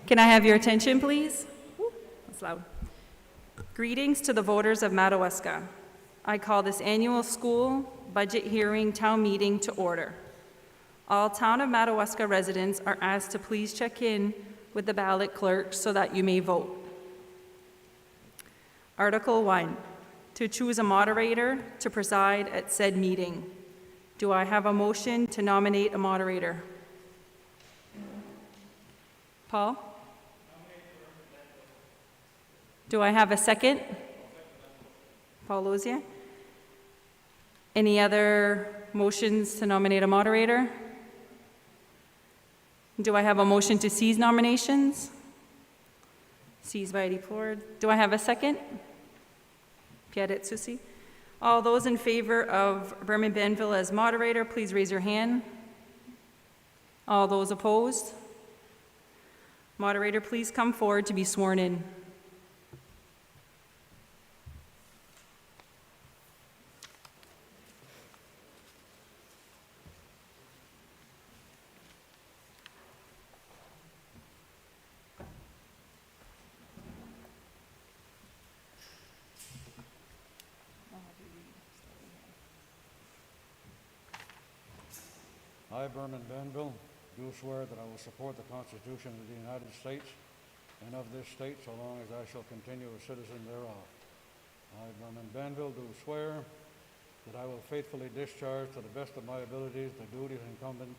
Can I have your attention, please? Ooh, that's loud. Greetings to the voters of Madawaska. I call this annual school budget hearing town meeting to order. All town of Madawaska residents are asked to please check in with the ballot clerk so that you may vote. Article 1, to choose a moderator to preside at said meeting. Do I have a motion to nominate a moderator? Paul? Do I have a second? Paul Lozier? Any other motions to nominate a moderator? Do I have a motion to cease nominations? Ceased by deplored. Do I have a second? Pierre Susi. All those in favor of Berman Benville as moderator, please raise your hand. All those opposed? Moderator, please come forward to be sworn in. I, Berman Benville, do swear that I will support the Constitution of the United States and of this state so long as I shall continue a citizen thereof. I, Berman Benville, do swear that I will faithfully discharge to the best of my abilities the duties incumbent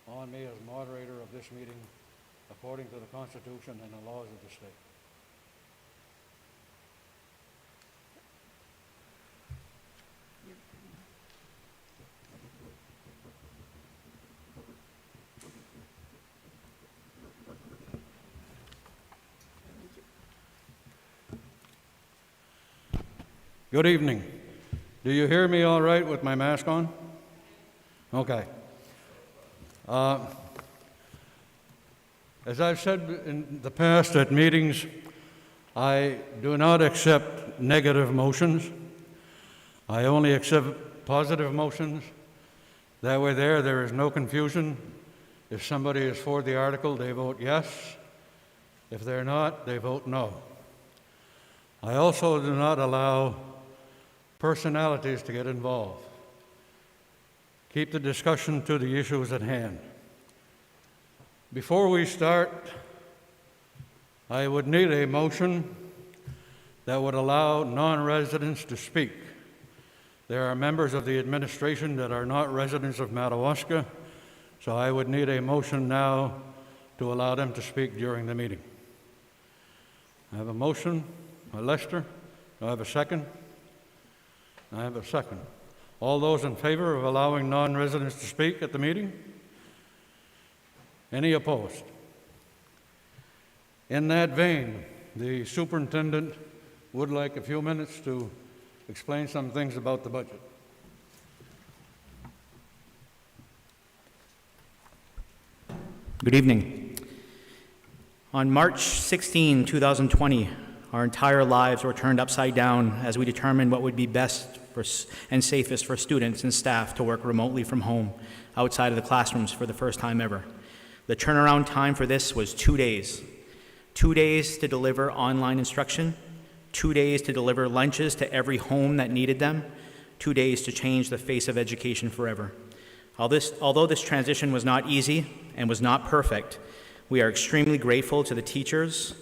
on me as moderator of this meeting according to the Constitution and the laws of the state. Good evening. Do you hear me all right with my mask on? Okay. As I've said in the past at meetings, I do not accept negative motions. I only accept positive motions. That way there is no confusion. If somebody is for the article, they vote yes. If they're not, they vote no. I also do not allow personalities to get involved. Keep the discussion to the issues at hand. Before we start, I would need a motion that would allow non-residents to speak. There are members of the administration that are not residents of Madawaska, so I would need a motion now to allow them to speak during the meeting. I have a motion by Lester. Do I have a second? I have a second. All those in favor of allowing non-residents to speak at the meeting? Any opposed? In that vein, the superintendent would like a few minutes to explain some things about the budget. Good evening. On March 16, 2020, our entire lives were turned upside down as we determined what would be best and safest for students and staff to work remotely from home outside of the classrooms for the first time ever. The turnaround time for this was 2 days. 2 days to deliver online instruction, 2 days to deliver lunches to every home that needed them, 2 days to change the face of education forever. Although this transition was not easy and was not perfect, we are extremely grateful to the teachers,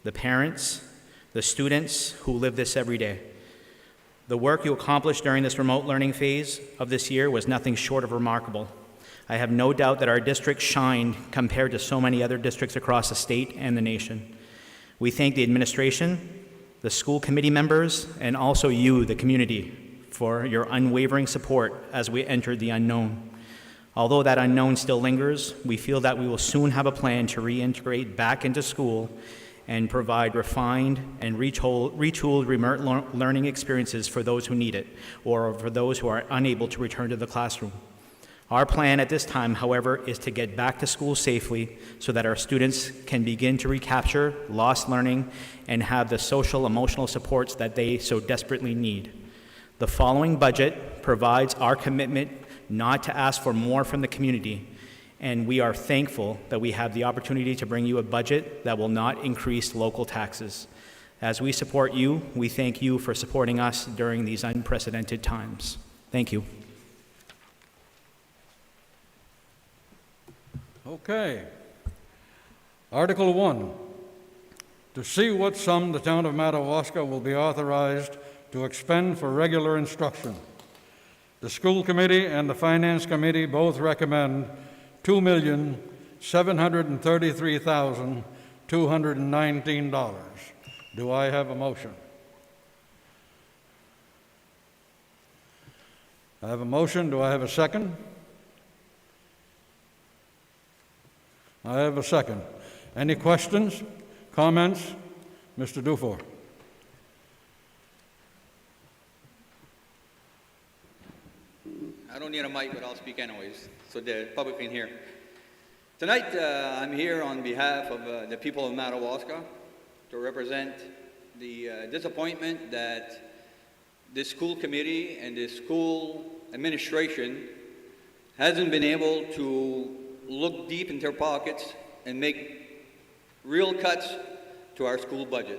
the parents, the students who live this every day. The work you accomplished during this remote learning phase of this year was nothing short of remarkable. I have no doubt that our district shined compared to so many other districts across the state and the nation. We thank the administration, the school committee members, and also you, the community, for your unwavering support as we entered the unknown. Although that unknown still lingers, we feel that we will soon have a plan to reintegrate back into school and provide refined and retooled remote learning experiences for those who need it, or for those who are unable to return to the classroom. Our plan at this time, however, is to get back to school safely so that our students can begin to recapture lost learning and have the social, emotional supports that they so desperately need. The following budget provides our commitment not to ask for more from the community and we are thankful that we have the opportunity to bring you a budget that will not increase local taxes. As we support you, we thank you for supporting us during these unprecedented times. Thank you. Okay. Article 1, to see what sum the town of Madawaska will be authorized to expend for regular instruction. The school committee and the finance committee both recommend $2,733,219. Do I have a motion? I have a motion. Do I have a second? I have a second. Any questions, comments? Mr. Dufour. I don't need a mic, but I'll speak anyways, so the public can hear. Tonight, I'm here on behalf of the people of Madawaska to represent the disappointment that this school committee and this school administration hasn't been able to look deep into their pockets and make real cuts to our school budget.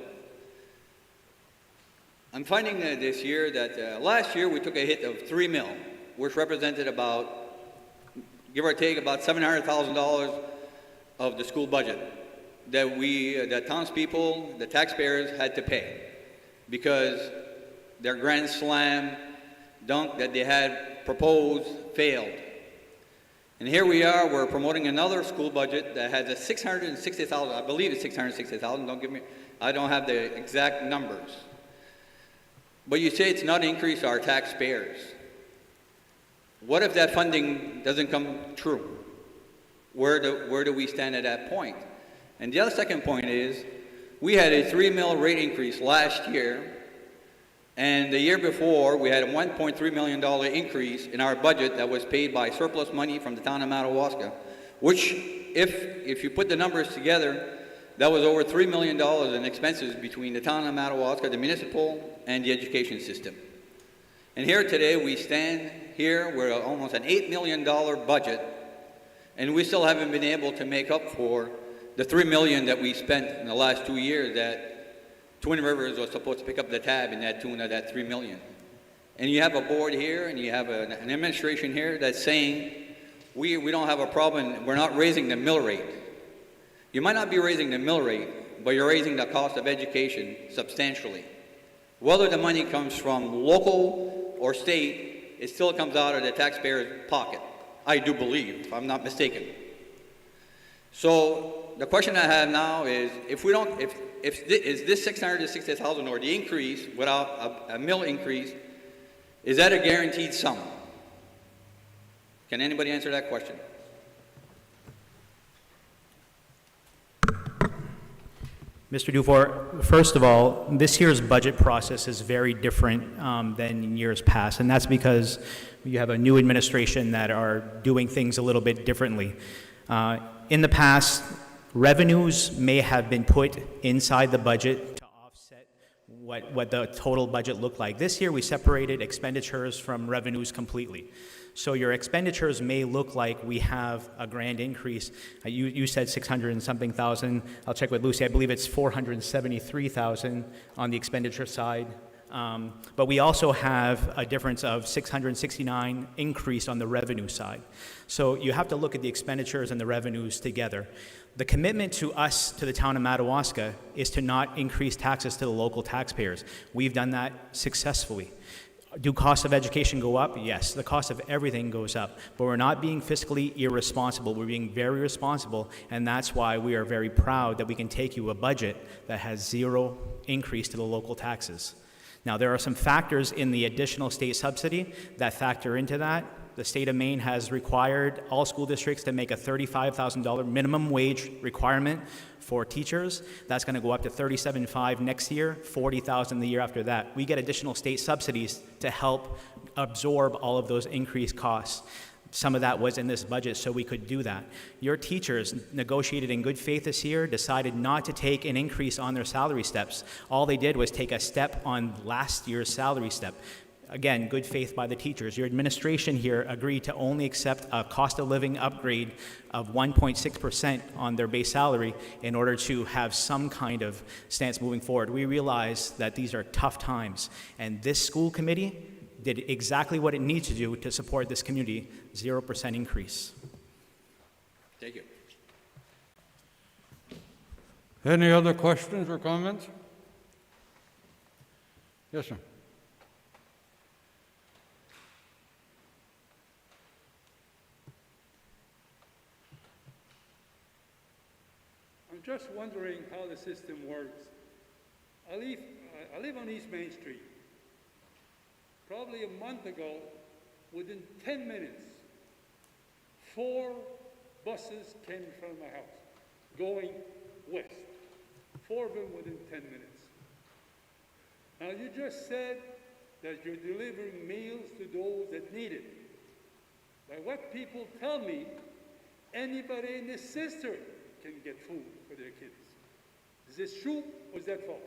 I'm finding that this year that last year we took a hit of $3 million, which represented about, give or take, about $700,000 of the school budget that the townspeople, the taxpayers had to pay because their grand slam dunk that they had proposed failed. And here we are, we're promoting another school budget that has a $660,000, I believe it's $660,000, don't give me, I don't have the exact numbers. But you say it's not increase our taxpayers. What if that funding doesn't come true? Where do we stand at that point? And the other second point is, we had a $3 million rate increase last year, and the year before, we had a $1.3 million increase in our budget that was paid by surplus money from the town of Madawaska, which, if you put the numbers together, that was over $3 million in expenses between the town of Madawaska, the municipal, and the education system. And here today, we stand here with almost an $8 million budget, and we still haven't been able to make up for the $3 million that we spent in the last 2 years that Twin Rivers was supposed to pick up the tab in that tune of that $3 million. And you have a board here, and you have an administration here that's saying, we don't have a problem, we're not raising the mill rate. You might not be raising the mill rate, but you're raising the cost of education substantially. Whether the money comes from local or state, it still comes out of the taxpayer's pocket, I do believe, if I'm not mistaken. So the question I have now is, is this $660,000 or the increase without a mill increase, is that a guaranteed sum? Can anybody answer that question? Mr. Dufour, first of all, this year's budget process is very different than in years past, and that's because you have a new administration that are doing things a little bit differently. In the past, revenues may have been put inside the budget to offset what the total budget looked like. This year, we separated expenditures from revenues completely. So your expenditures may look like we have a grand increase. You said 600 and something thousand. I'll check with Lucy. I believe it's 473,000 on the expenditure side. But we also have a difference of 669 increase on the revenue side. So you have to look at the expenditures and the revenues together. The commitment to us, to the town of Madawaska, is to not increase taxes to the local taxpayers. We've done that successfully. Do costs of education go up? Yes, the cost of everything goes up. But we're not being fiscally irresponsible. We're being very responsible, and that's why we are very proud that we can take you a budget that has zero increase to the local taxes. Now, there are some factors in the additional state subsidy that factor into that. The state of Maine has required all school districts to make a $35,000 minimum wage requirement for teachers. That's going to go up to $37,500 next year, $40,000 the year after that. We get additional state subsidies to help absorb all of those increased costs. Some of that was in this budget, so we could do that. Your teachers negotiated in good faith this year, decided not to take an increase on their salary steps. All they did was take a step on last year's salary step. Again, good faith by the teachers. Your administration here agreed to only accept a cost of living upgrade of 1.6% on their base salary in order to have some kind of stance moving forward. We realize that these are tough times, and this school committee did exactly what it needs to do to support this community, 0% increase. Thank you. Any other questions or comments? Yes, sir. I'm just wondering how the system works. I live on East Main Street. Probably a month ago, within 10 minutes, 4 buses came in front of my house, going west. 4 of them within 10 minutes. Now, you just said that you're delivering meals to those that need it. By what people tell me, anybody in this cistern can get food for their kids. Is this true or is that false?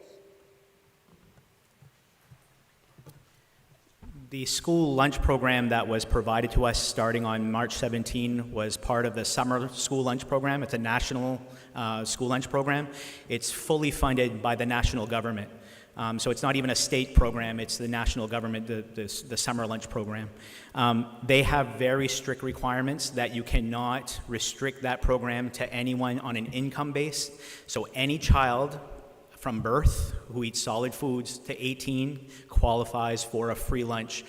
The school lunch program that was provided to us starting on March 17 was part of the summer school lunch program. It's a national school lunch program. It's fully funded by the national government. So it's not even a state program, it's the national government, the summer lunch program. They have very strict requirements that you cannot restrict that program to anyone on an income base. So any child from birth who eats solid foods to 18 qualifies for a free lunch.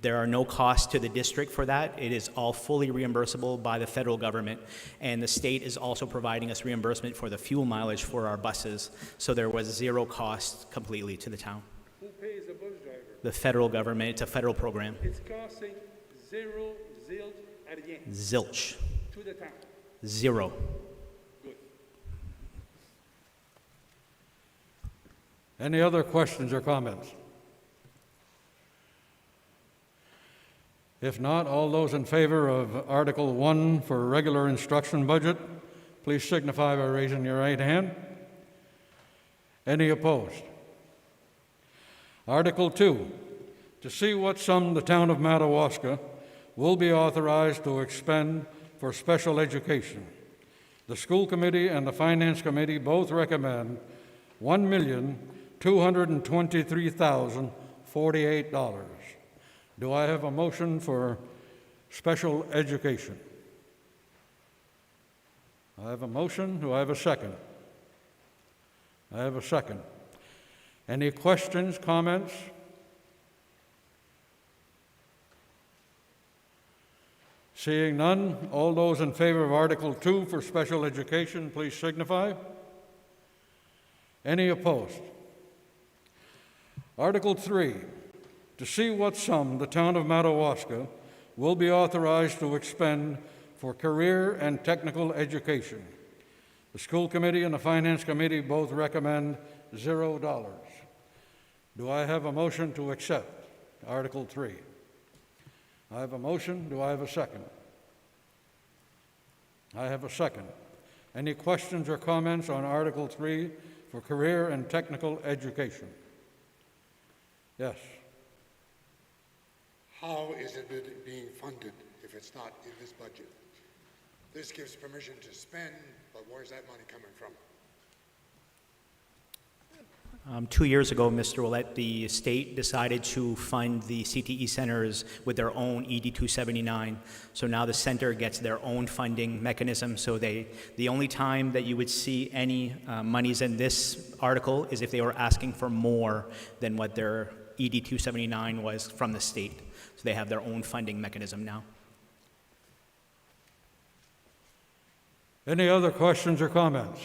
There are no costs to the district for that. It is all fully reimbursable by the federal government, and the state is also providing us reimbursement for the fuel mileage for our buses, so there was 0 cost completely to the town. Who pays the bus driver? The federal government, it's a federal program. It's costing 0, zilch, rien Zilch. to the town. 0. Good. Any other questions or comments? If not, all those in favor of Article 1 for regular instruction budget, please signify by raising your right hand. Any opposed? Article 2, to see what sum the town of Madawaska will be authorized to expend for special education. The school committee and the finance committee both recommend $1,223,048. Do I have a motion for special education? I have a motion. Do I have a second? I have a second. Any questions, comments? Seeing none, all those in favor of Article 2 for special education, please signify. Any opposed? Article 3, to see what sum the town of Madawaska will be authorized to expend for career and technical education. The school committee and the finance committee both recommend $0. Do I have a motion to accept Article 3? I have a motion. Do I have a second? I have a second. Any questions or comments on Article 3 for career and technical education? Yes. How is it being funded if it's not in this budget? This gives permission to spend, but where's that money coming from? 2 years ago, Mr. Ouellette, the state decided to fund the CTE centers with their own ED 279. So now the center gets their own funding mechanism. So the only time that you would see any monies in this article is if they were asking for more than what their ED 279 was from the state. So they have their own funding mechanism now. Any other questions or comments?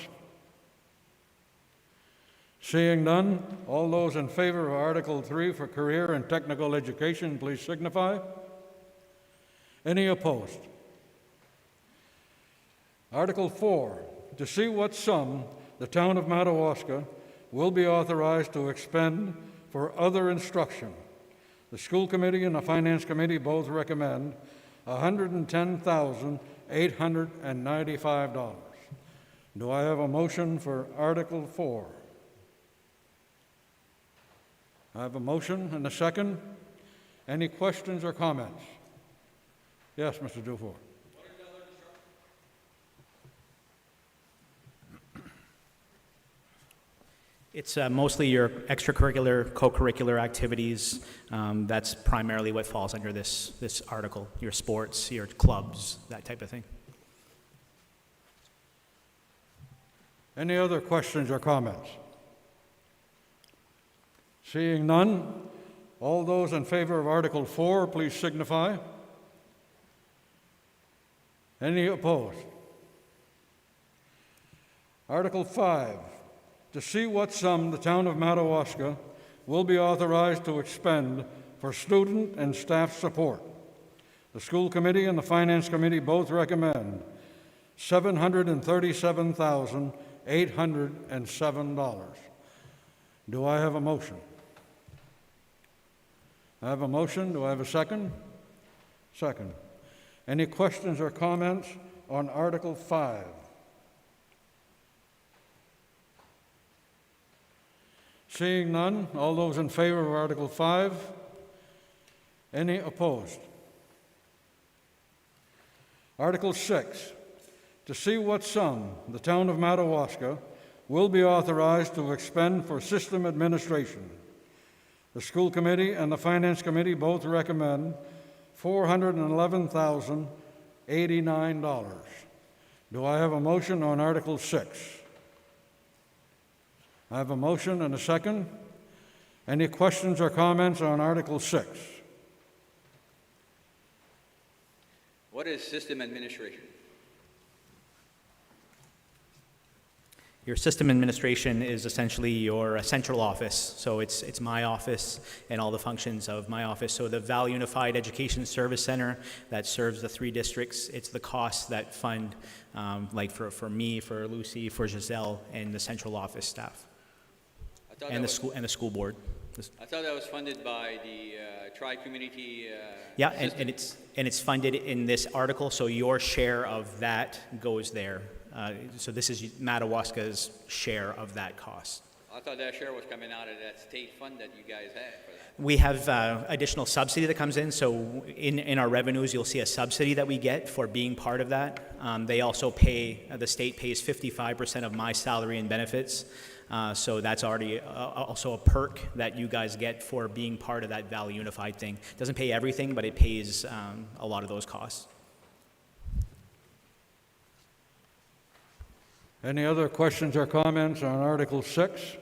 Seeing none, all those in favor of Article 3 for career and technical education, please signify. Any opposed? Article 4, to see what sum the town of Madawaska will be authorized to expend for other instruction. The school committee and the finance committee both recommend $110,895. Do I have a motion for Article 4? I have a motion and a second. Any questions or comments? Yes, Mr. Dufour. It's mostly your extracurricular, co-curricular activities. That's primarily what falls under this article, your sports, your clubs, that type of thing. Any other questions or comments? Seeing none, all those in favor of Article 4, please signify. Any opposed? Article 5, to see what sum the town of Madawaska will be authorized to expend for student and staff support. The school committee and the finance committee both recommend $737,807. Do I have a motion? I have a motion. Do I have a second? Second. Any questions or comments on Article 5? Seeing none, all those in favor of Article 5? Any opposed? Article 6, to see what sum the town of Madawaska will be authorized to expend for system administration. The school committee and the finance committee both recommend $411,089. Do I have a motion on Article 6? I have a motion and a second. Any questions or comments on Article 6? What is system administration? Your system administration is essentially your central office. So it's my office and all the functions of my office. So the Valley Unified Education Service Center that serves the 3 districts, it's the costs that fund, like for me, for Lucy, for Giselle, and the central office staff. And the school board. I thought that was funded by the tri-community. Yeah, and it's funded in this article, so your share of that goes there. So this is Madawaska's share of that cost. I thought that share was coming out of that state fund that you guys had for that. We have additional subsidy that comes in, so in our revenues, you'll see a subsidy that we get for being part of that. They also pay, the state pays 55% of my salary and benefits. So that's already also a perk that you guys get for being part of that Valley Unified thing. It doesn't pay everything, but it pays a lot of those costs. Any other questions or comments on Article 6?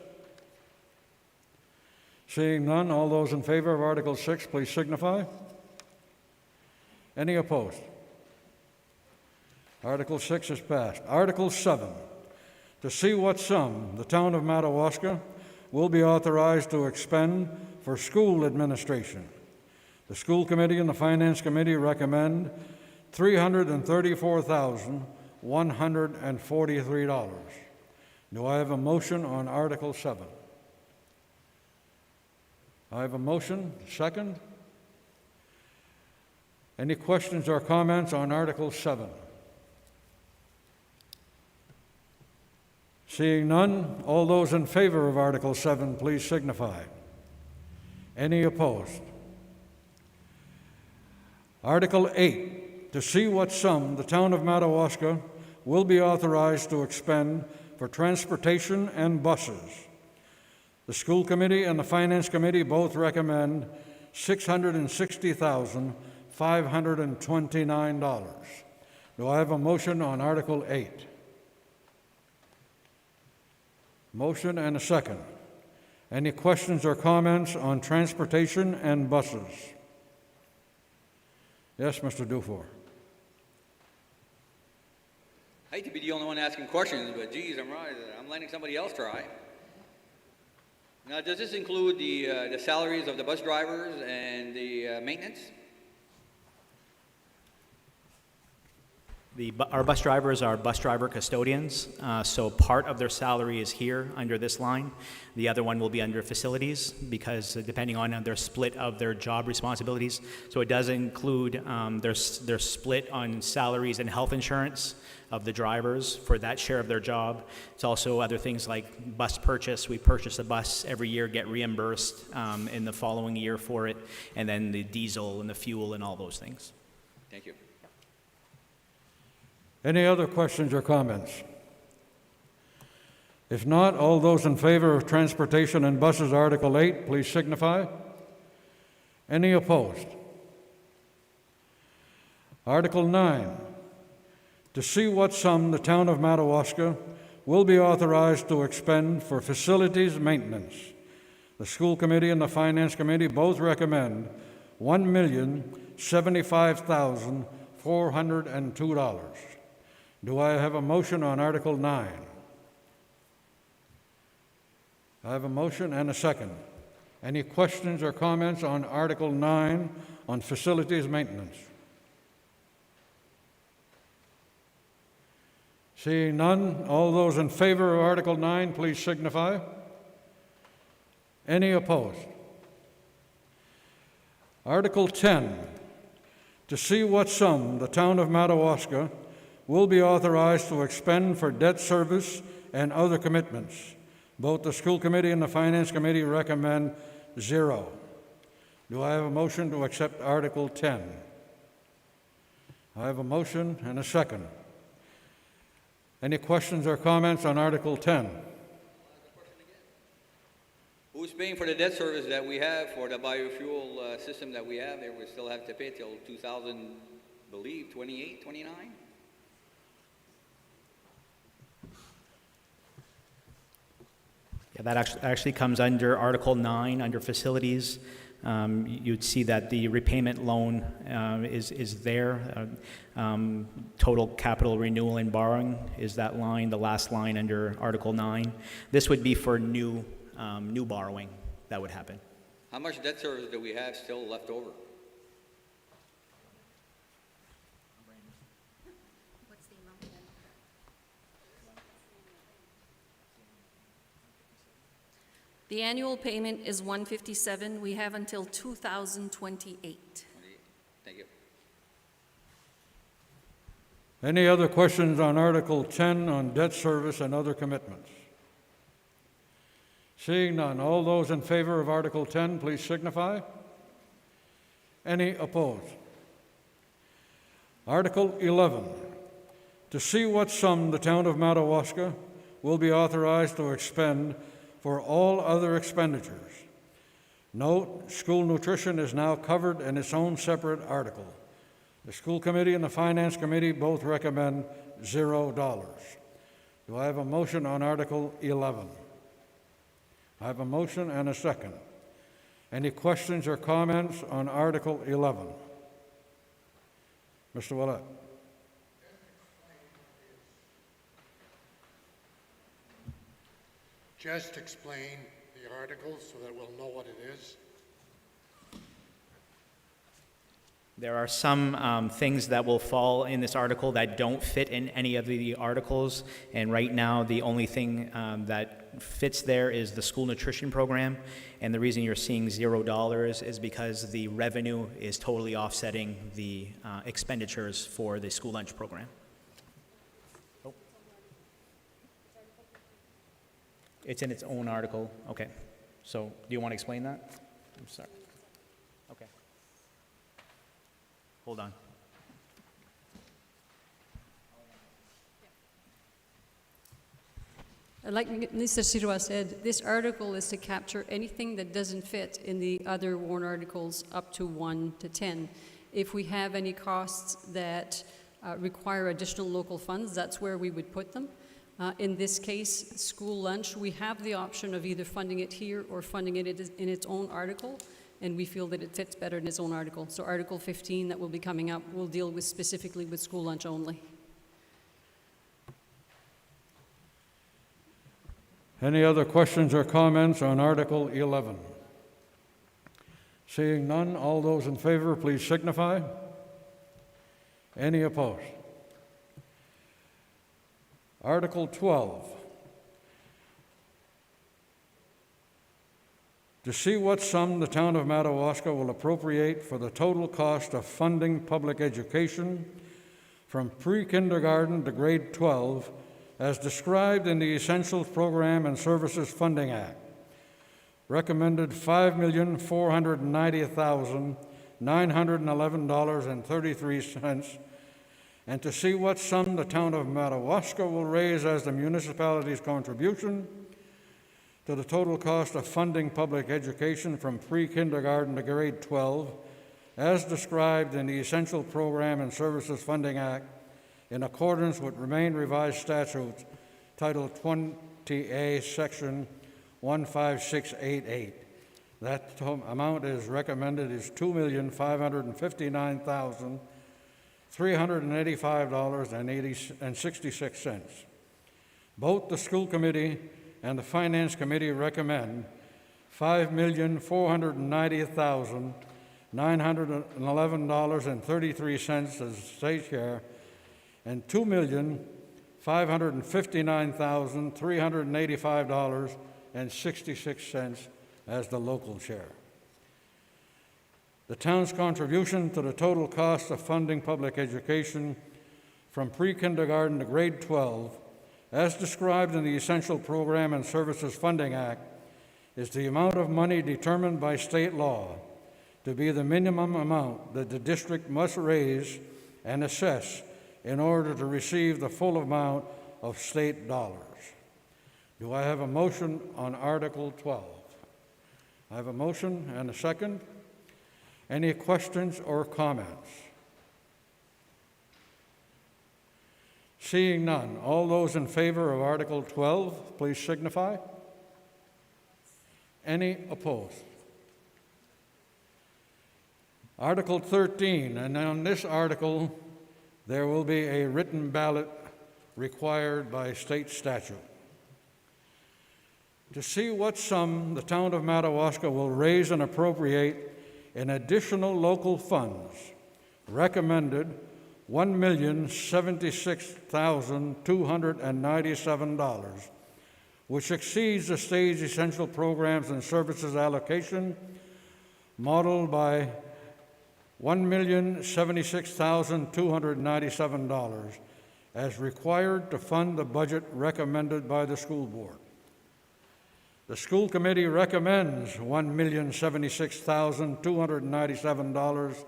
Seeing none, all those in favor of Article 6, please signify. Any opposed? Article 6 is passed. Article 7, to see what sum the town of Madawaska will be authorized to expend for school administration. The school committee and the finance committee recommend $334,143. Do I have a motion on Article 7? I have a motion. Second. Any questions or comments on Article 7? Seeing none, all those in favor of Article 7, please signify. Any opposed? Article 8, to see what sum the town of Madawaska will be authorized to expend for transportation and buses. The school committee and the finance committee both recommend $660,529. Do I have a motion on Article 8? Motion and a second. Any questions or comments on transportation and buses? Yes, Mr. Dufour. I hate to be the only one asking questions, but geez, I'm letting somebody else try. Now, does this include the salaries of the bus drivers and the maintenance? Our bus drivers are bus driver custodians, so part of their salary is here under this line. The other one will be under facilities because depending on their split of their job responsibilities. So it does include their split on salaries and health insurance of the drivers for that share of their job. It's also other things like bus purchase. We purchase a bus every year, get reimbursed in the following year for it, and then the diesel and the fuel and all those things. Thank you. Any other questions or comments? If not, all those in favor of Transportation and Buses, Article 8, please signify. Any opposed? Article 9, to see what sum the town of Madawaska will be authorized to expend for facilities maintenance. The School Committee and the Finance Committee both recommend $1,075,402. Do I have a motion on Article 9? I have a motion and a second. Any questions or comments on Article 9 on facilities maintenance? Seeing none, all those in favor of Article 9, please signify. Any opposed? Article 10, to see what sum the town of Madawaska will be authorized to expend for debt service and other commitments. Both the School Committee and the Finance Committee recommend 0. Do I have a motion to accept Article 10? I have a motion and a second. Any questions or comments on Article 10? Who's paying for the debt service that we have for the biofuel system that we have there? We still have to pay till 2000, believe, 28, 29? Yeah, that actually comes under Article 9, under facilities. You'd see that the repayment loan is there. Total capital renewal and borrowing is that line, the last line under Article 9. This would be for new borrowing that would happen. How much debt service do we have still left over? The annual payment is $157. We have until 2028. Thank you. Any other questions on Article 10 on debt service and other commitments? Seeing none, all those in favor of Article 10, please signify. Any opposed? Article 11, to see what sum the town of Madawaska will be authorized to expend for all other expenditures. Note, school nutrition is now covered in its own separate article. The School Committee and the Finance Committee both recommend $0. Do I have a motion on Article 11? I have a motion and a second. Any questions or comments on Article 11? Mr. Willett. Just explain the article so that we'll know what it is. There are some things that will fall in this article that don't fit in any of the articles, and right now the only thing that fits there is the school nutrition program, and the reason you're seeing $0 is because the revenue is totally offsetting the expenditures for the school lunch program. Oh. It's in its own article. Okay. So do you want to explain that? I'm sorry. Okay. Hold on. Like Mr. Sirwa said, this article is to capture anything that doesn't fit in the other warrant articles up to 1 to 10. If we have any costs that require additional local funds, that's where we would put them. In this case, school lunch, we have the option of either funding it here or funding it in its own article, and we feel that it fits better in its own article. So Article 15 that will be coming up will deal with specifically with school lunch only. Any other questions or comments on Article 11? Seeing none, all those in favor, please signify. Any opposed? Article 12. To see what sum the town of Madawaska will appropriate for the total cost of funding public education from pre-kindergarten to grade 12 as described in the Essentials Program and Services Funding Act. Recommended $5,490,911.33, and to see what sum the town of Madawaska will raise as the municipality's contribution to the total cost of funding public education from pre-kindergarten to grade 12, as described in the Essential Program and Services Funding Act, in accordance with Remain Revised Statutes, Title 20A, Section 15688. That amount is recommended is $2,559,385.66. Both the School Committee and the Finance Committee recommend $5,490,911.33 as state share and $2,559,385.66 as the local share. The town's contribution to the total cost of funding public education from pre-kindergarten to grade 12, as described in the Essential Program and Services Funding Act, is the amount of money determined by state law to be the minimum amount that the district must raise and assess in order to receive the full amount of state dollars. Do I have a motion on Article 12? I have a motion and a second. Any questions or comments? Seeing none, all those in favor of Article 12, please signify. Any opposed? Article 13, and on this article, there will be a written ballot required by state statute. To see what sum the town of Madawaska will raise and appropriate in additional local funds, recommended $1,076,297, which exceeds the state's essential programs and services allocation, modeled by $1,076,297 as required to fund the budget recommended by the school board. The school committee recommends $1,076,297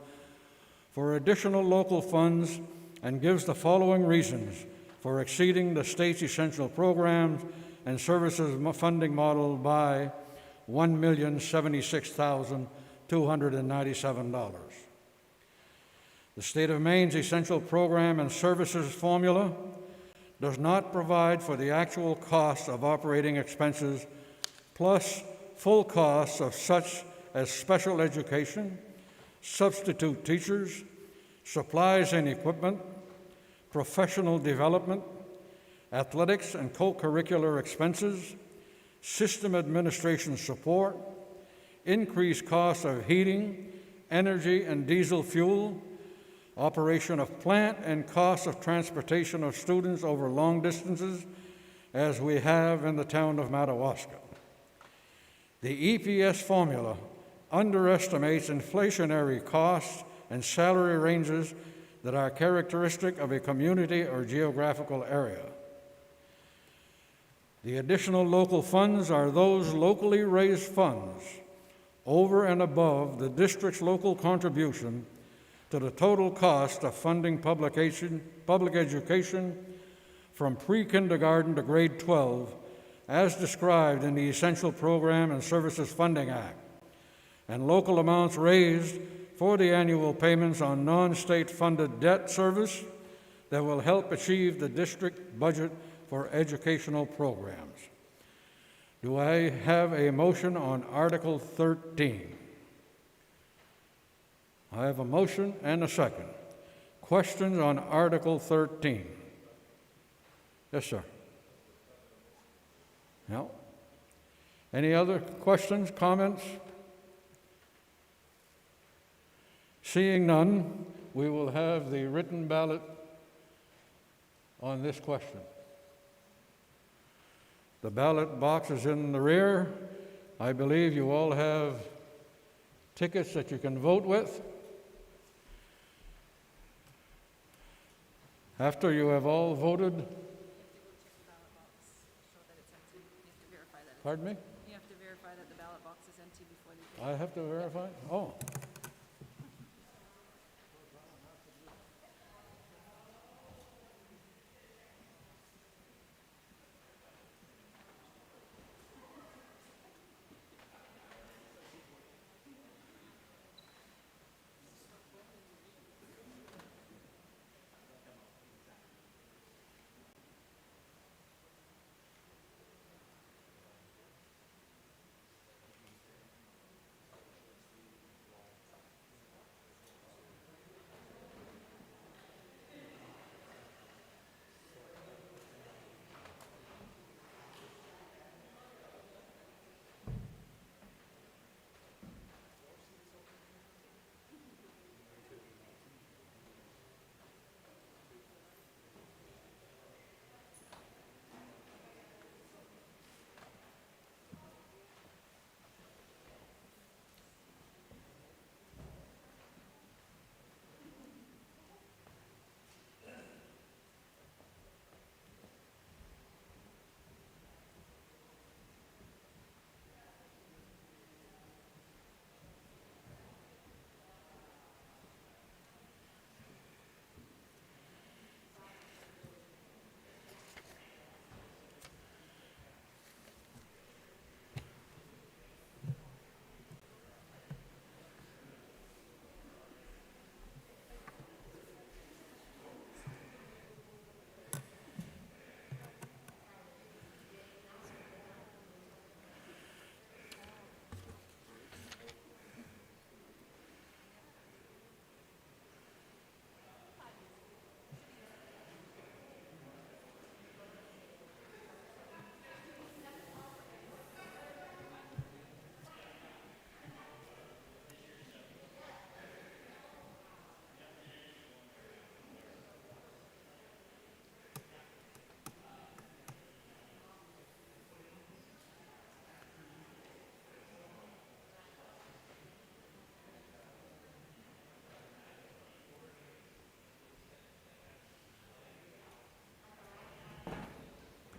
for additional local funds and gives the following reasons for exceeding the state's essential programs and services funding model by $1,076,297. The State of Maine's essential program and services formula does not provide for the actual cost of operating expenses plus full costs of such as special education, substitute teachers, supplies and equipment, professional development, athletics and co-curricular expenses, system administration support, increased costs of heating, energy and diesel fuel, operation of plant, and costs of transportation of students over long distances, as we have in the town of Madawaska. The EPS formula underestimates inflationary costs and salary ranges that are characteristic of a community or geographical area. The additional local funds are those locally raised funds over and above the district's local contribution to the total cost of funding public education from pre-kindergarten to grade 12, as described in the Essential Program and Services Funding Act, and local amounts raised for the annual payments on non-state funded debt service that will help achieve the district budget for educational programs. Do I have a motion on Article 13? I have a motion and a second. Questions on Article 13? Yes, sir. No? Any other questions, comments? Seeing none, we will have the written ballot on this question. The ballot box is in the rear. I believe you all have tickets that you can vote with. After you have all voted, pardon me? You have to verify that the ballot box is empty before they... I have to verify? Oh.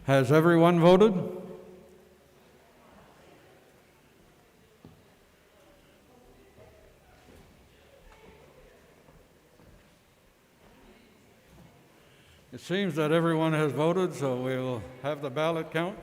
Has everyone voted? It seems that everyone has voted, so we'll have the ballot count.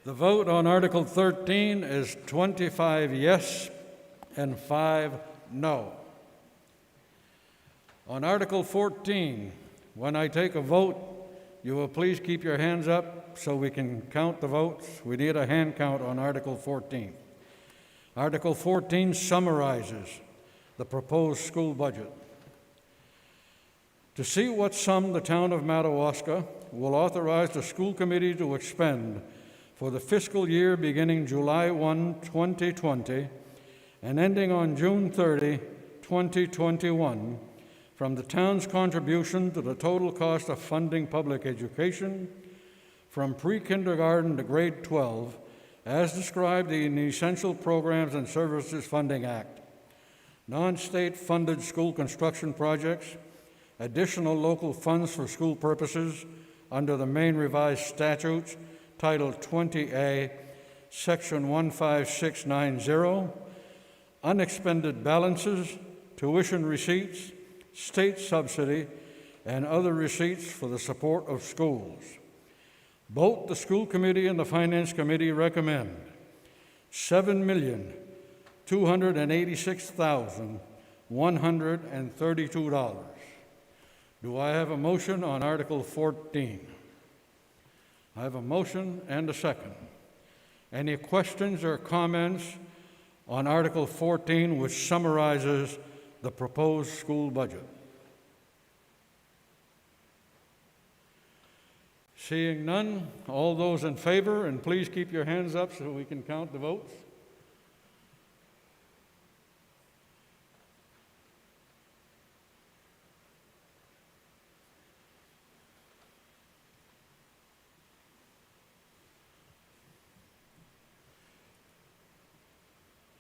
The vote on Article 13 is 25 yes and 5 no. On Article 14, when I take a vote, you will please keep your hands up so we can count the votes. We need a hand count on Article 14. Article 14 summarizes the proposed school budget. To see what sum the town of Madawaska will authorize the school committee to expend for the fiscal year beginning July 1, 2020, and ending on June 30, 2021, from the town's contribution to the total cost of funding public education from pre-kindergarten to grade 12, as described in the Essential Programs and Services Funding Act, non-state funded school construction projects, additional local funds for school purposes under the Maine Revised Statutes, Title 20A, Section 15690, unexpended balances, tuition receipts, state subsidy, and other receipts for the support of schools. Both the School Committee and the Finance Committee recommend $7,286,132. Do I have a motion on Article 14? I have a motion and a second. Any questions or comments on Article 14, which summarizes the proposed school budget? Seeing none, all those in favor, and please keep your hands up so we can count the votes.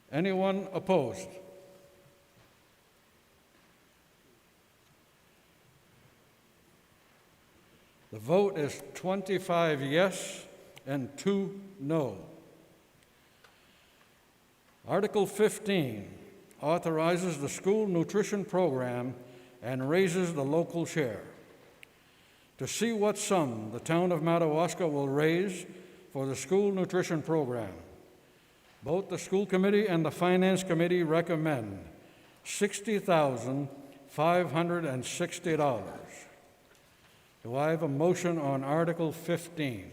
Anyone opposed? The vote is 25 yes and 2 no. Article 15 authorizes the school nutrition program and raises the local share. To see what sum the town of Madawaska will raise for the school nutrition program, both the School Committee and the Finance Committee recommend $60,560. Do I have a motion on Article 15?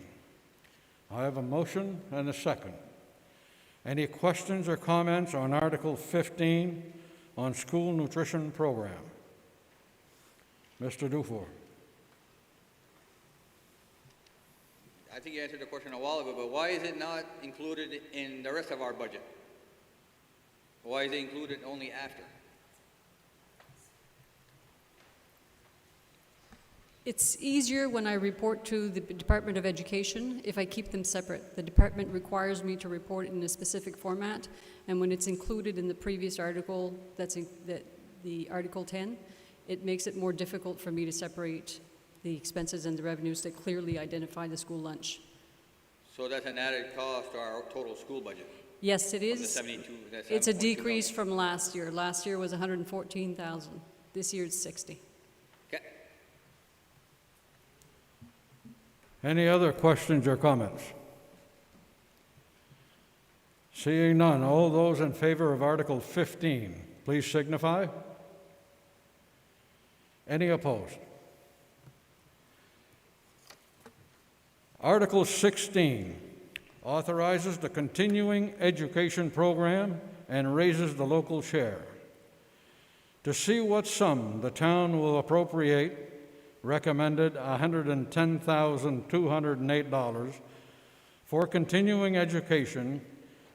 I have a motion and a second. Any questions or comments on Article 15 on school nutrition program? Mr. Dufour. I think you answered the question a while ago, but why is it not included in the rest of our budget? Why is it included only after? It's easier when I report to the Department of Education if I keep them separate. The department requires me to report in a specific format, and when it's included in the previous article, the Article 10, it makes it more difficult for me to separate the expenses and the revenues that clearly identify the school lunch. So that's an added cost to our total school budget? Yes, it From the is. 72, that's It's a 7.2 decrease million. from last year. Last year was 114,000. This year it's 60. Okay. Any other questions or comments? Seeing none, all those in favor of Article 15, please signify. Any opposed? Article 16 authorizes the continuing education program and raises the local share. To see what sum the town will appropriate, recommended $110,208 for continuing education,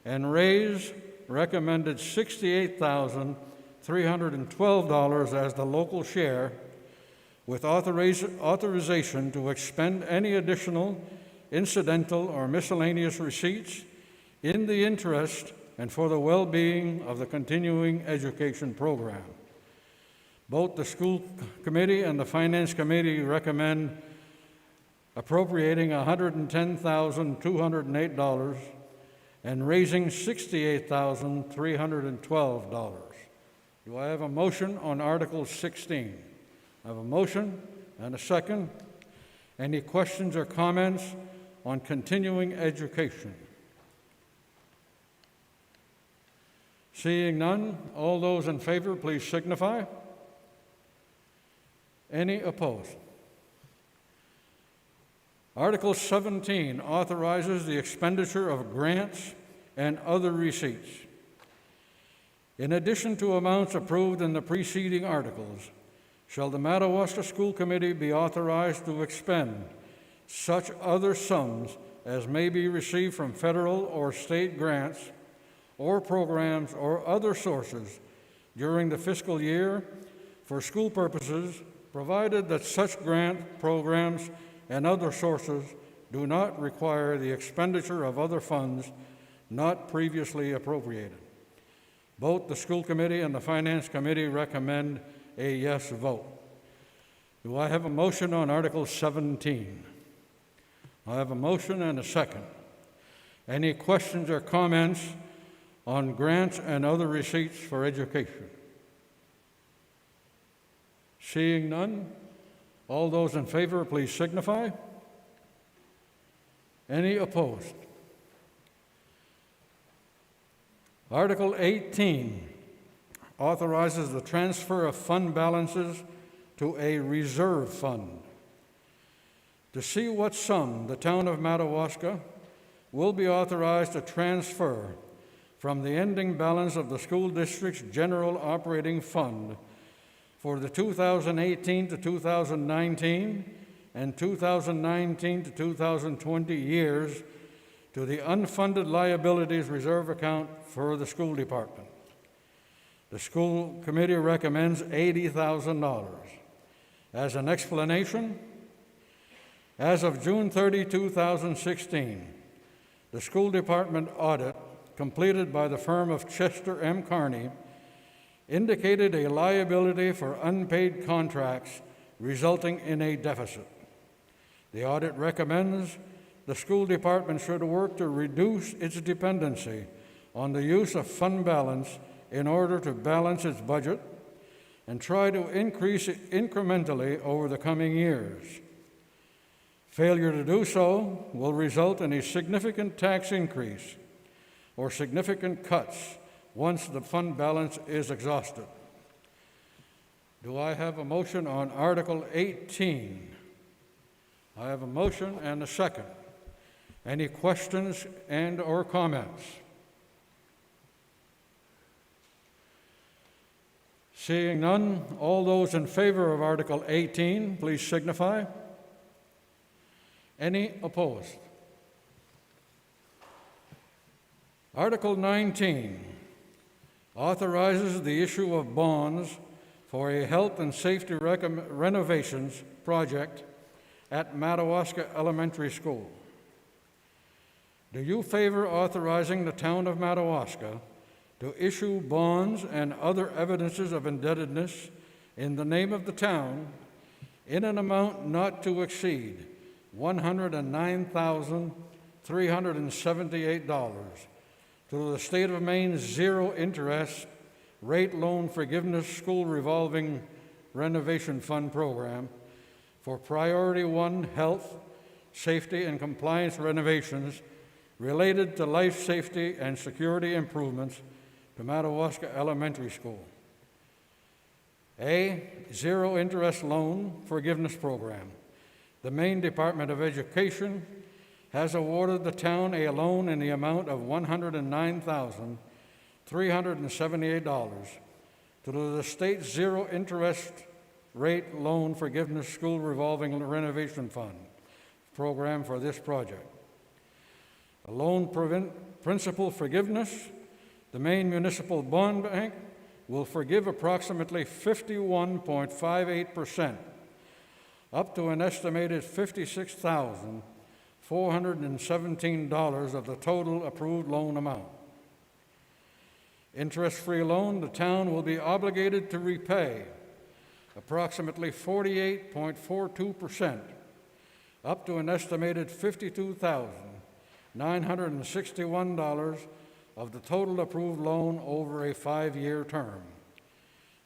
and raise recommended $68,312 as the local share, with authorization to expend any additional incidental or miscellaneous receipts in the interest and for the well-being of the continuing education program. Both the School Committee and the Finance Committee recommend appropriating $110,208 and raising $68,312. Do I have a motion on Article 16? I have a motion and a second. Any questions or comments on continuing education? Seeing none, all those in favor, please signify. Any opposed? Article 17 authorizes the expenditure of grants and other receipts. In addition to amounts approved in the preceding articles, shall the Madawaska School Committee be authorized to expend such other sums as may be received from federal or state grants or programs or other sources during the fiscal year for school purposes, provided that such grant, programs, and other sources do not require the expenditure of other funds not previously appropriated. Both the School Committee and the Finance Committee recommend a yes vote. Do I have a motion on Article 17? I have a motion and a second. Any questions or comments on grants and other receipts for education? Seeing none, all those in favor, please signify. Any opposed? Article 18 authorizes the transfer of fund balances to a reserve fund. To see what sum the town of Madawaska will be authorized to transfer from the ending balance of the school district's general operating fund for the 2018 to 2019 and 2019 to 2020 years to the unfunded liabilities reserve account for the school department. The school committee recommends $80,000. As an explanation, as of June 30, 2016, the school department audit completed by the firm of Chester M. Carney indicated a liability for unpaid contracts resulting in a deficit. The audit recommends the school department should work to reduce its dependency on the use of fund balance in order to balance its budget and try to increase it incrementally over the coming years. Failure to do so will result in a significant tax increase or significant cuts once the fund balance is exhausted. Do I have a motion on Article 18? I have a motion and a second. Any questions and or comments? Seeing none, all those in favor of Article 18, please signify. Any opposed? Article 19 authorizes the issue of bonds for a health and safety renovations project at Madawaska Elementary School. Do you favor authorizing the town of Madawaska to issue bonds and other evidences of indebtedness in the name of the town in an amount not to exceed $109,378 to the State of Maine's zero interest rate loan forgiveness school revolving renovation fund program for Priority 1 health, safety, and compliance renovations related to life safety and security improvements to Madawaska Elementary School. A zero interest loan forgiveness program. The Maine Department of Education has awarded the town a loan in the amount of $109,378 to the state's zero interest rate loan forgiveness school revolving renovation fund program for this project. A loan principal forgiveness, the Maine Municipal Bond Bank will forgive approximately 51.58%, up to an estimated $56,417 of the total approved loan amount. Interest-free loan, the town will be obligated to repay approximately 48.42%, up to an estimated $52,961 of the total approved loan over a 5-year term.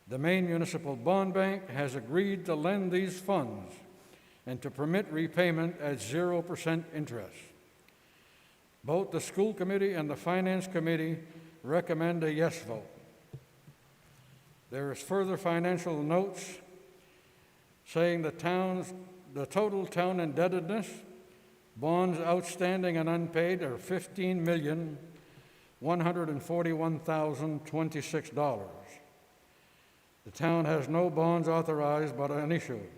The Maine Municipal Bond Bank has agreed to lend these funds and to permit repayment at 0% interest. Both the school committee and the finance committee recommend a yes vote. There is further financial notes saying the total town indebtedness, bonds outstanding and unpaid are $15,141,026. The town has no bonds authorized but unissued.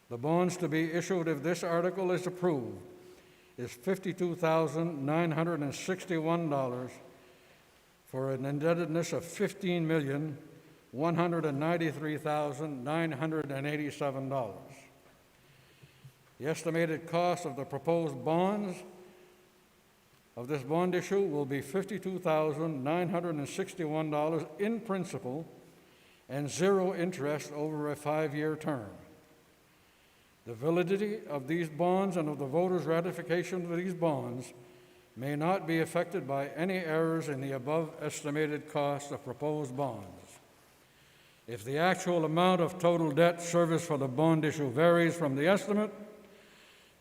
The bonds to be issued if this article is approved is $52,961 for an indebtedness of $15,193,987. The estimated cost of the proposed bonds of this bond issue will be $52,961 in principal and 0 interest over a 5-year term. The validity of these bonds and of the voters' ratification of these bonds may not be affected by any errors in the above estimated cost of proposed bonds. If the actual amount of total debt service for the bond issue varies from the estimate,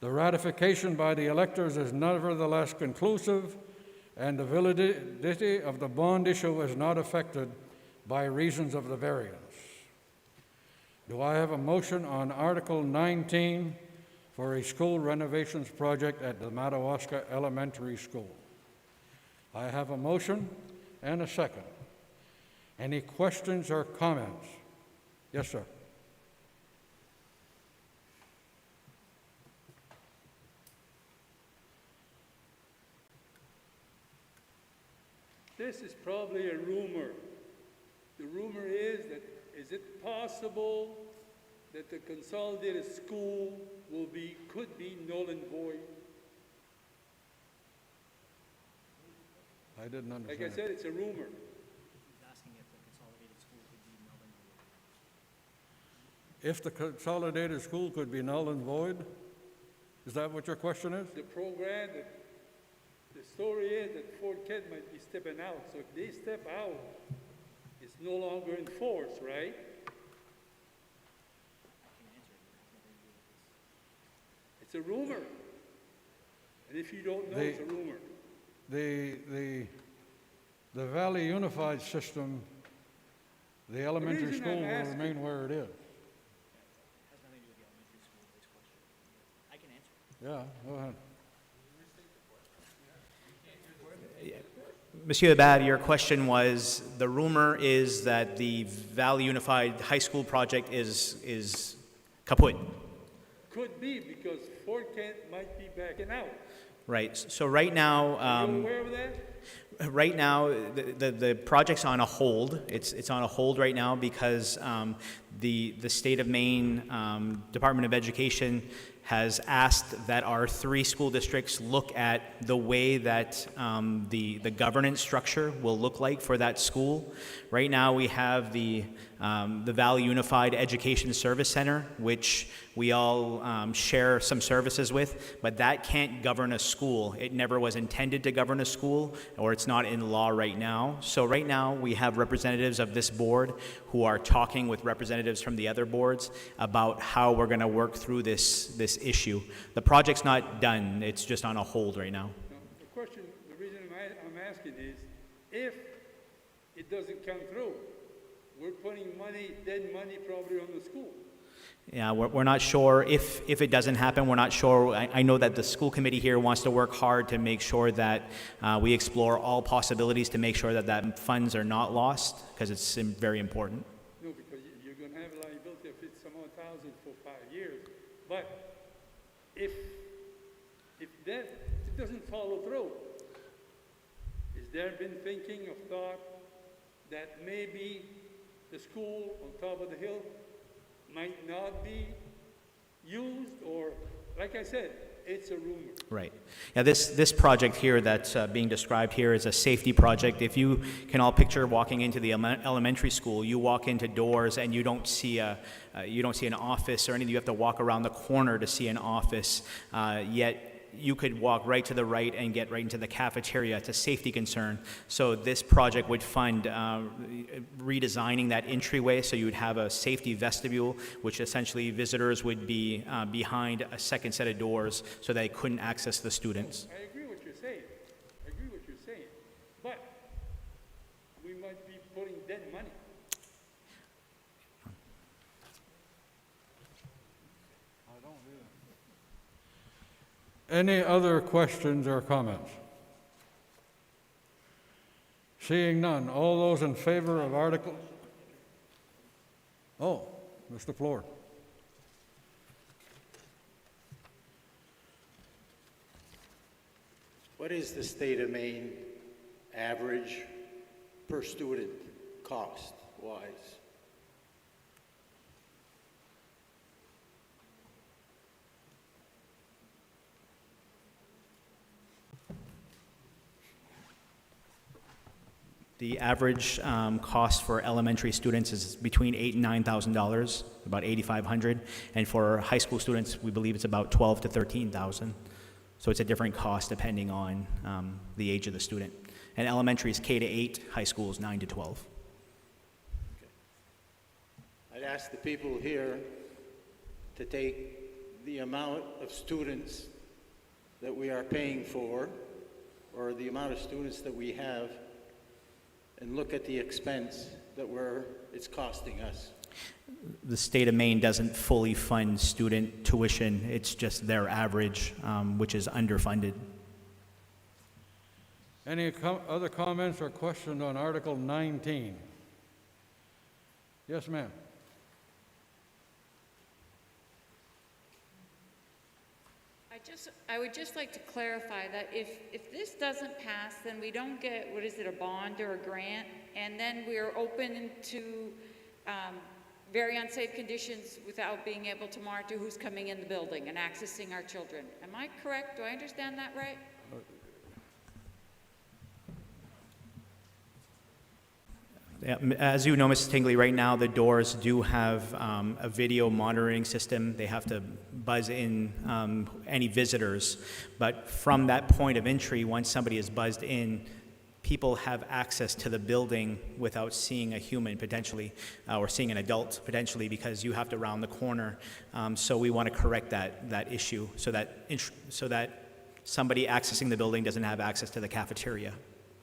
the ratification by the electors is nevertheless conclusive, and the validity of the bond issue is not affected by reasons of the variance. Do I have a motion on Article 19 for a school renovations project at the Madawaska Elementary School? I have a motion and a second. Any questions or comments? Yes, sir. This is probably a rumor. The rumor is it possible that the consolidated school could be null and void? I didn't understand. Like I said, it's a rumor. If the consolidated school could be null and void? Is that what your question is? The program, the story is that Fort Kent might be stepping out. So if they step out, it's no longer in force, right? It's a rumor. And if you don't know, it's a rumor. The Valley Unified System, the elementary school will remain where it is. Yeah, go ahead. Monsieur Abad, your question was, the rumor is that the Valley Unified High School project is kaput. Could be, because Fort Kent might be backing out. Right. So right now, Are you aware of that? right now, the project's on a hold. It's on a hold right now because the state of Maine Department of Education has asked that our 3 school districts look at the way that the governance structure will look like for that school. Right now, we have the Valley Unified Education Service Center, which we all share some services with, but that can't govern a school. It never was intended to govern a school, or it's not in law right now. So right now, we have representatives of this board who are talking with representatives from the other boards about how we're going to work through this issue. The project's not done. It's just on a hold right now. The question, the reason I'm asking is, if it doesn't come through, we're putting money, dead money probably on the school. Yeah, we're not sure if it doesn't happen. We're not sure. I know that the school committee here wants to work hard to make sure that we explore all possibilities to make sure that funds are not lost, because it's very important. No, because you're going to have a liability of some odd thousand for 5 years. But if that it doesn't follow through, has there been thinking of thought that maybe the school on top of the hill might not be used, or, like I said, it's a rumor. Right. Yeah, this project here that's being described here is a safety project. If you can all picture walking into the elementary school, you walk into doors and you don't see an office or anything. You have to walk around the corner to see an office. Yet you could walk right to the right and get right into the cafeteria. It's a safety concern. So this project would fund redesigning that entryway so you would have a safety vestibule, which essentially visitors would be behind a second set of doors so they couldn't access the students. I agree what you're saying. I agree what you're saying. But we might be putting dead money. Any other questions or comments? Seeing none, all those in favor of Article... Oh, Mr. Floor. What is the state of Maine average per student cost-wise? The average cost for elementary students is between $8,000 and $9,000, about $8,500, and for high school students, we believe it's about $12,000 to $13,000. So it's a different cost depending on the age of the student. And elementary is K to 8, high school is 9 to 12. I'd ask the people here to take the amount of students that we are paying for, or the amount of students that we have, and look at the expense that it's costing us. The state of Maine doesn't fully fund student tuition. It's just their average, which is underfunded. Any other comments or questions on Article 19? Yes, ma'am. I would just like to clarify that if this doesn't pass, then we don't get, what is it, a bond or a grant, and then we are open to very unsafe conditions without being able to monitor who's coming in the building and accessing our children. Am I correct? Do I understand that right? Yeah, as you know, Mrs. Tingley, right now the doors do have a video monitoring system. They have to buzz in any visitors. But from that point of entry, once somebody is buzzed in, people have access to the building without seeing a human potentially, or seeing an adult potentially, because you have to round the corner. So we want to correct that issue so that somebody accessing the building doesn't have access to the cafeteria.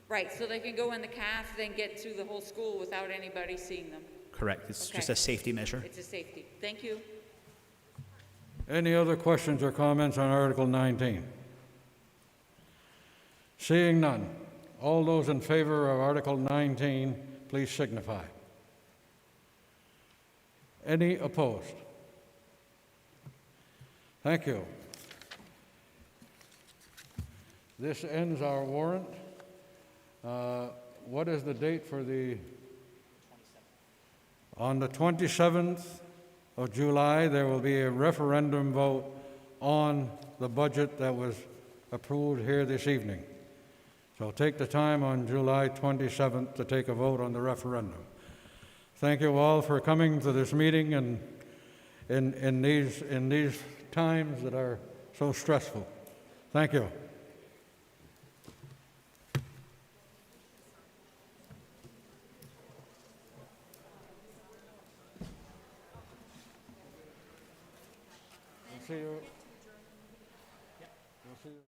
Right, so they can go in the caf, then get through the whole school without anybody seeing them. Correct. It's Okay. just a safety measure. It's a safety. Thank you. Any other questions or comments on Article 19? Seeing none, all those in favor of Article 19, please signify. Any opposed? Thank you. This ends our warrant. What is the date for the... 27th. On the 27th of July, there will be a referendum vote on the budget that was approved here this evening. So take the time on July 27th to take a vote on the referendum. Thank you all for coming to this meeting and in these times that are so stressful. Thank you. See you. We'll see you.